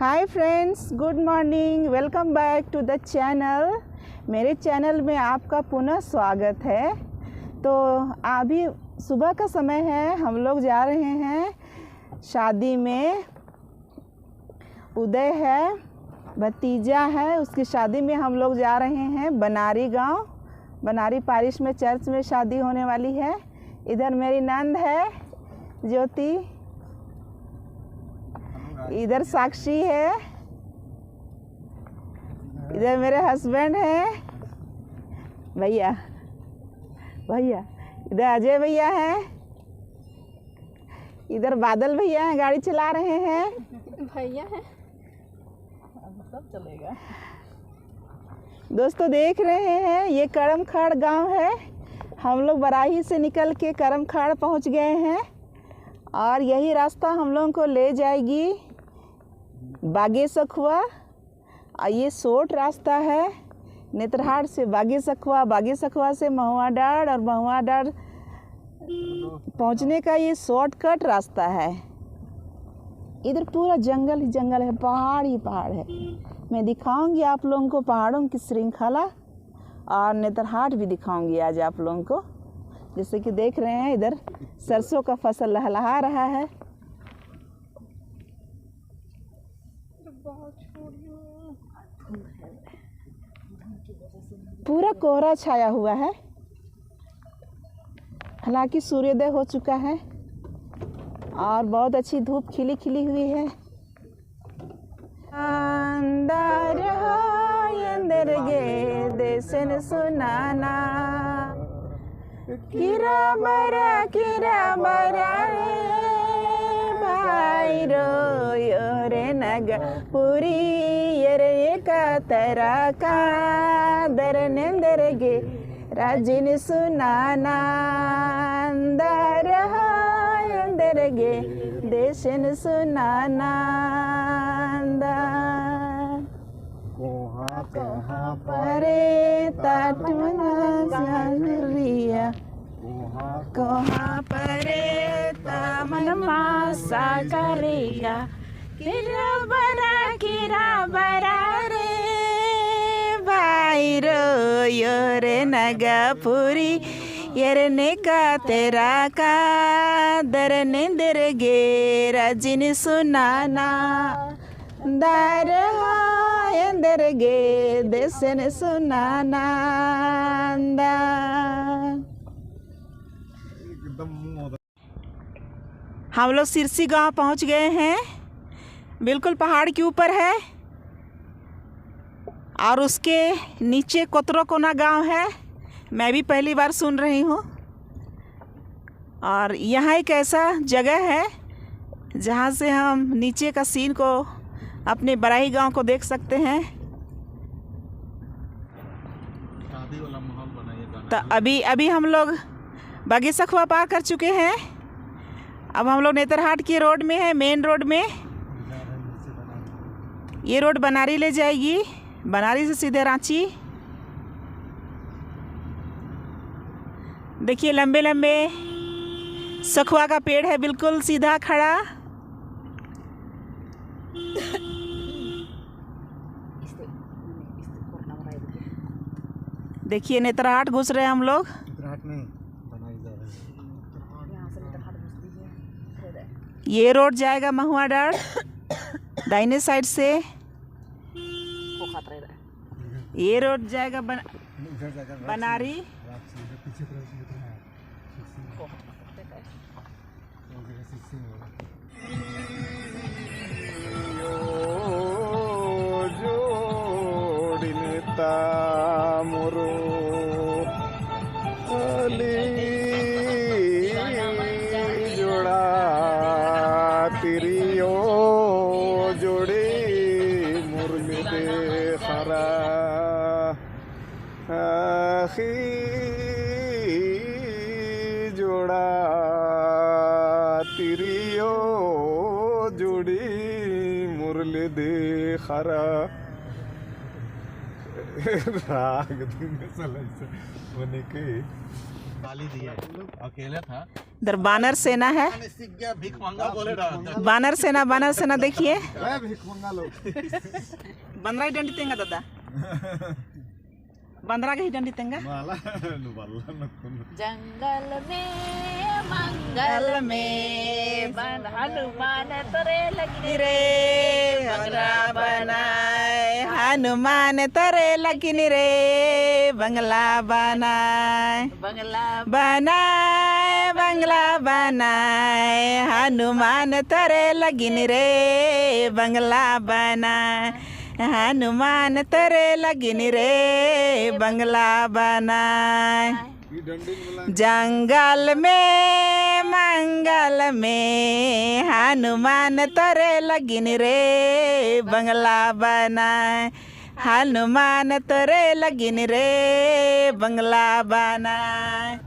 Hi friends, good morning, welcome back to the channel. मेरे channel में आपका पुनः स्वागत है। तो अभी सुबह का समय है, हम लोग जा रहे हैं शादी में। उदय है, भतीजा है, उसकी शादी में हम लोग जा रहे हैं बनारी गांव। बनारी पारिश में चर्च में शादी होने वाली है। इधर मेरी नंद है ज्योति, इधर साक्षी है, इधर मेरे हस्बैंड हैं भैया, इधर अजय भैया हैं, इधर बादल भैया हैं, गाड़ी चला रहे हैं भैया हैं, सब चलेगा। दोस्तों देख रहे हैं ये करमखाड़ गांव है। हम लोग बराही से निकल के करमखाड़ पहुंच गए हैं और यही रास्ता हम लोगों को ले जाएगी बागे सखुआ। और ये शॉर्ट रास्ता है, नेत्रहाट से बागे सखुआ से महुआ डाढ़, और महुआ डाढ़ पहुंचने का ये शॉर्टकट रास्ता है। इधर पूरा जंगल ही जंगल है, पहाड़ ही पहाड़ है। मैं दिखाऊंगी आप लोगों को पहाड़ों की श्रृंखला, और नेत्रहाट भी दिखाऊंगी आज आप लोगों को। जैसे कि देख रहे हैं इधर सरसों का फसल लहलहा रहा है। पूरा कोहरा छाया हुआ है, हालांकि सूर्योदय हो चुका है और बहुत अच्छी धूप खिली खिली हुई है। अंदर अंदर गे देसन सुनाना, किरा बरा भाई रो योरे नग पुरी येरे का तरा का दर नेंदर गे राजिन सुनाना, अंदर अंदर गे देशन सुनाना। कहाँ परे ताटमना जानरिया, कहाँ परे तामन मासा करेगा, किरा बरा रे भाई रो योरे नगापुरी येरने का तेरा का दर नेंदर गे राजिन सुनाना, दार अंदर गे देसन सुनाना। हम लोग सिरसी गांव पहुंच गए हैं, बिल्कुल पहाड़ के ऊपर है और उसके नीचे कोतरोकोना गांव है। मैं भी पहली बार सुन रही हूँ। और यहाँ एक ऐसा जगह है जहाँ से हम नीचे का सीन को अपने बराही गांव को देख सकते हैं। शादी वाला माहौल बनाइए। तो अभी हम लोग बागे सखुआ पार कर चुके हैं। अब हम लोग नेत्रहाट की रोड में है, मेन रोड में। ये रोड बनारी ले जाएगी, बनारी से सीधे रांची। देखिए लंबे लंबे सखुआ का पेड़ है, बिल्कुल सीधा खड़ा। देखिए नेत्रहाट घुस रहे हैं हम लोग। ये रोड जाएगा महुआ डाढ़ दाहिने साइड से। ये रोड जाएगा बनारी। तिरियो जोड़े मुरली दे खरा आखी जोड़ा, तिरियो जोड़ी मुरली दे खरा। राग दिन होने के गाली दिया, अकेला था। इधर बानर सेना है। बानर सेना देखिए। बंदरा ही डंडी तेंगा दादा, बंदरा के ही डंडी तेंगा। जंगल में मंगल में हनुमान तोरे लगी रे बंगला बनाए, हनुमान तोरे लगिन रे बंगला बनाए, बंगला बनाए हनुमान तोरे लगिन रे बंगला बनाए, हनुमान तोरे लगिन रे बंगला बनाए। जंगल में मंगल में हनुमान तोरे लगिन रे बंगला बनाए, हनुमान तोरे लगिन रे बंगला बनाए।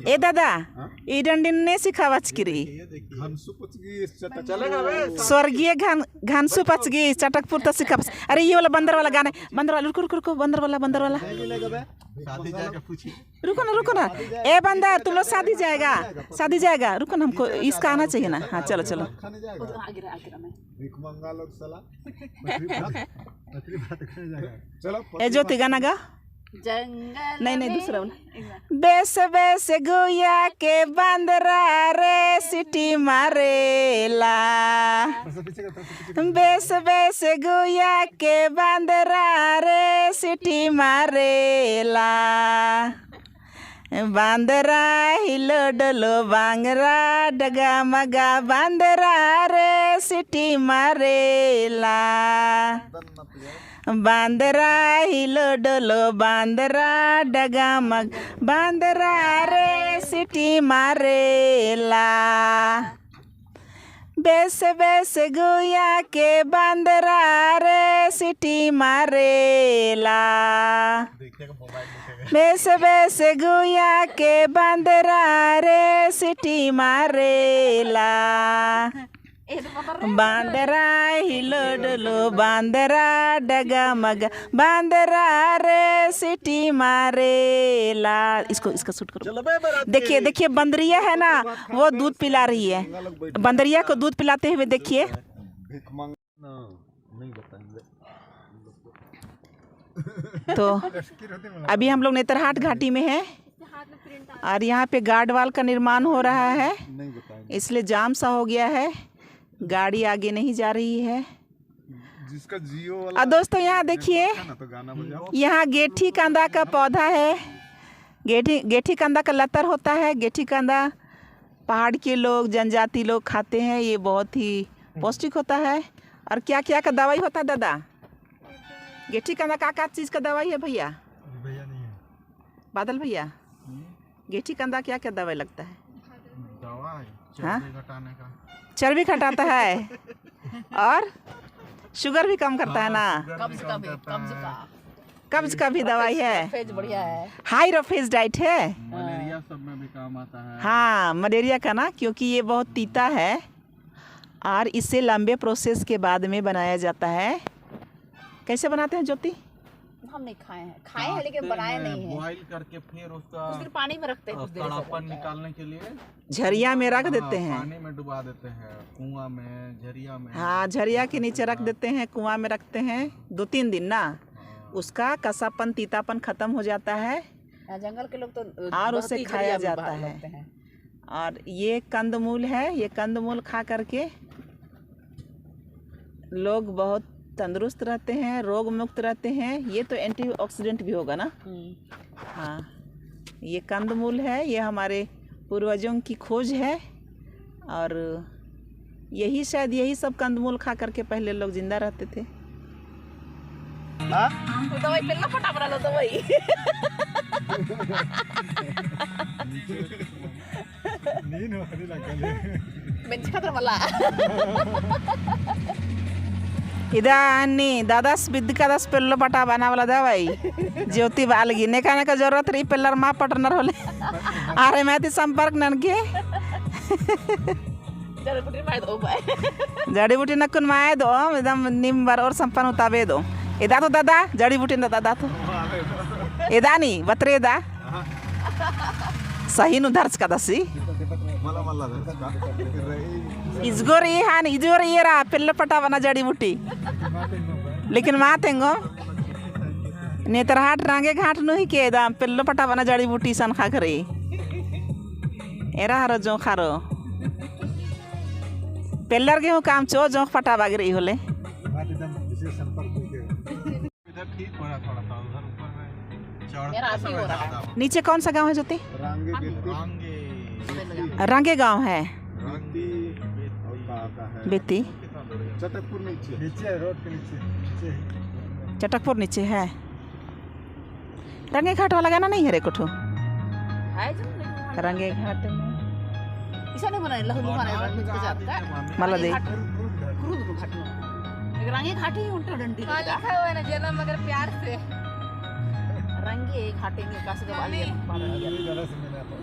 ए दादा ई डंडी ने सिखावच किरी स्वर्गीय घनसु पचगी चटकपुर तो सिखा। अरे ये वाला बंदर वाला गाना, बंदर वाला रुको रुको रुको, बंदर वाला रुको ना। ए बंदर तुम लोग शादी जाएगा रुको ना, हमको इसका आना चाहिए ना। हाँ चलो चलो। ए ज्योति गाना गा। जंगल नहीं दूसरा वाला। बेस बेस गुया के बंदरा रे सिटी मारेला, बेस बेस गुया के बंदरा रे सिटी मारेला, बांदरा हिलो डलो बांगरा डगा मगा बांदरा रे सिटी मारेला, बांदरा हिलो डलो बांदरा डगा मग बांदरा रे सिटी मारेला, बेस बेस गुया के बांदरा रे सिटी मारेला, बेस बेस गुया के बांदरा रे सिटी मारेला, बांदरा हिलो डलो बांदरा डगा मगा बांदरा रे सिटी मारेला। इसका शूट करो। देखिए बंदरिया है ना, वो दूध पिला रही है। बंदरिया को दूध पिलाते हुए देखिए। तो अभी हम लोग नेतरहाट घाटी में हैं और यहाँ पे गार्ड वाल का निर्माण हो रहा है, इसलिए जाम सा हो गया है, गाड़ी आगे नहीं जा रही है। जिसका जियो और दोस्तों यहाँ देखिए, यहाँ गेठी कंदा का पौधा है। गेठी कंदा का लतर होता है। गेठी कंदा पहाड़ के लोग, जनजाति लोग खाते हैं। ये बहुत ही पौष्टिक होता है। और क्या क्या का दवाई होता है दादा? गेठी कंदा का चीज़ का दवाई है भैया? बादल भैया, गेठी कंदा क्या क्या दवाई लगता है? हाँ, चर्बी घटाता है और शुगर भी कम करता है ना। कब्ज का भी दवाई है। बढ़िया है। हाई रोफेज डाइट है। मलेरिया सब में भी काम आता है। हाँ, मलेरिया का ना, क्योंकि ये बहुत तीता है और इसे लंबे प्रोसेस के बाद में बनाया जाता है। कैसे बनाते हैं ज्योति? हम नहीं खाए हैं लेकिन बनाए नहीं है। बॉईल करके फिर उसका पानी में रखते हैं कुछ देर कड़ापन निकालने के लिए झरिया में रख देते हैं। पानी में डुबा देते हैं, कुआं में, झरिया में। हाँ, झरिया के नीचे रख देते हैं, कुआं में रखते हैं 2-3 दिन ना। उसका कसापन, तीतापन खत्म हो जाता है। जंगल के लोग तो और उसे खाया जाता है। और ये कंदमूल है। ये कंदमूल खा करके लोग बहुत तंदुरुस्त रहते हैं, रोग मुक्त रहते हैं। ये तो एंटीऑक्सीडेंट भी होगा ना। हाँ, ये कंदमूल है। ये हमारे पूर्वजों की खोज है और यही शायद यही सब कंदमूल खा करके पहले लोग जिंदा रहते थे। दवाई पिलना फटा बना लो दवाई। बेंच खतर वाला इदानी दादास बिद्दकादास पिल्लो पटा बनावला दवाई ज्योति बालगी नेका नेका जरूरत रही पिल्लर मा पटनर होले आरे मैती संपर्क ननके जड़ी बूटी नकुन माए दो एकदम निम बार और संपन्न उतावे दो इदा तो दादा जड़ी बूटी दादा तो इदा नहीं बतरे दा सही नु दर्ज कदसी इजगोर ये रा पिल्ल पटावना जड़ी बूटी लेकिन मातेंगो नेत्रहाट रांगे घाट नु ही के दाम पिल्ल पटावना जड़ी बूटी सन खा करे एरा हरो जो खारो पेल्लर के हो काम चो जो पटावा गिरी होले इधर ठीक हो रहा थोड़ा सा उधर ऊपर में चढ़ मेरा आशी हो रहा है। नीचे कौन सा गांव है ज्योति रांगे रांगे गांव है रांगी बेती चटकपुर नीचे रोड के नीचे चटकपुर नीचे है रंगे घाट वाला गाना नहीं है रे कुठो है जो नहीं रंगे घाट में इसा नहीं बनाए लहू बनाए रंग के जात का मला दे क्रूद को घाट एक रंगे घाटी उल्टा डंडी लिखा हुआ है ना जन्म मगर प्यार से रंगे घाटे में कासे के वाली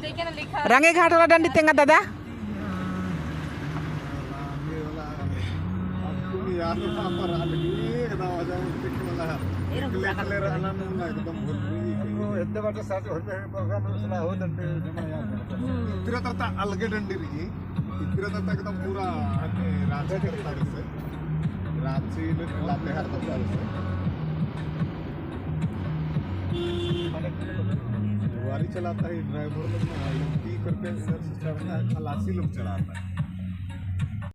देखिए ना लिखा रंगे घाट वाला डंडी तेंगा दादा अलगे डंडी रही एकदम पूरा रांची लातेहार तक गाड़ी चलाता है ड्राइवर लोग करके खलासी लोग चलाता है